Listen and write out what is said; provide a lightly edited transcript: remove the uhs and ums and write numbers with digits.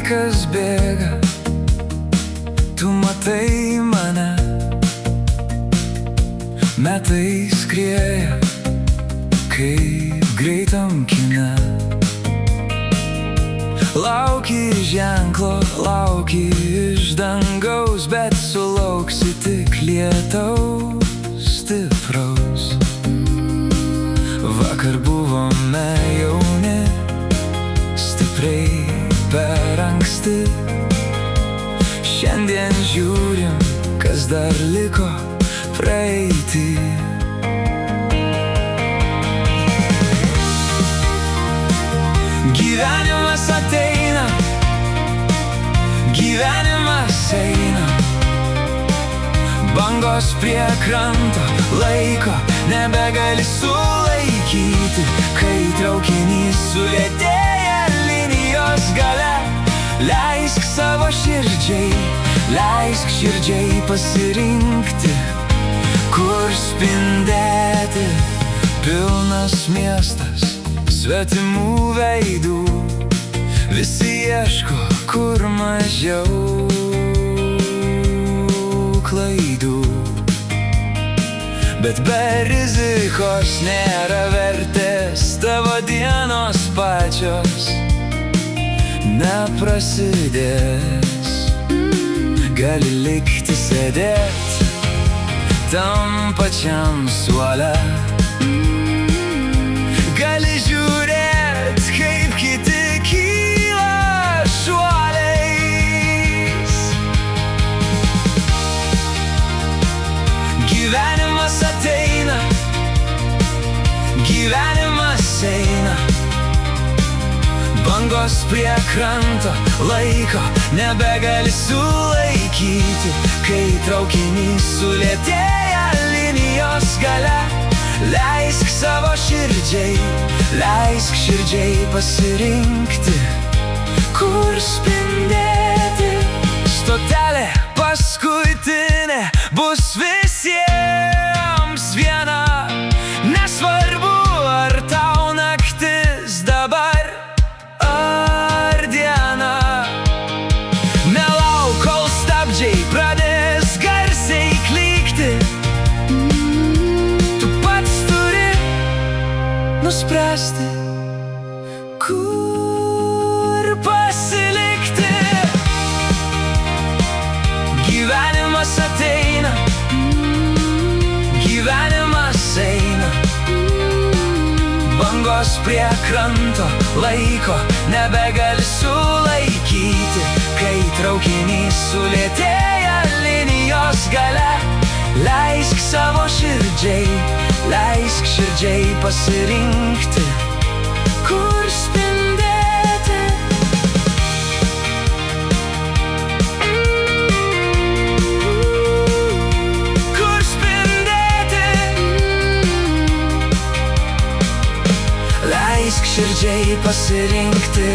Laikas bėga, tu matai mane, metai skrieja kaip greitam kine. Lauki ženklo, lauki iš dangaus, bet sulauksi tik lietaus stipraus. Vakar buvome jauni, stipriai per anksti. Šiandien žiūrim, kas dar liko praeiti. Gyvenimas ateina, gyvenimas eina, bangos prie kranto, laiko nebegali sulaikyti. Kai traukinys sulėtėja linijos gale, leisk savo širdžiai, leisk širdžiai pasirinkti, kur spindėti. Pilnas miestas svetimų veidų, visi ieško kur mažiau klaidų. Bet be rizikos nėra vertės, tavo dienos pačios neprasidės. Gali likti sėdėt tam pačiam suole, gali žiūrėt, kaip kiti kyla šuoliais. Gyvenimas ateina, gyvenimas eina, bangos prie kranto, laiko nebegali sulaikyti. Kai traukinys sulėtėja linijos gale, leisk savo širdžiai, leisk širdžiai pasirinkti, kur spindėti. Stotelė paskutinė bus visiems viena, nesvarbu ar tau naktis dabar ar diena. Nelauk, kol stabdžiai pradės garsiai klykti, nuspręsti, kur pasilikti. Gyvenimas ateina, gyvenimas eina, bangos prie kranto, laiko nebegali sulaikyti. Kai traukinys sulėtėja linijos gale, leisk savo širdžiai, leisk širdžiai pasirinkti, kur spindėti. Kur spindėti. Leisk širdžiai pasirinkti.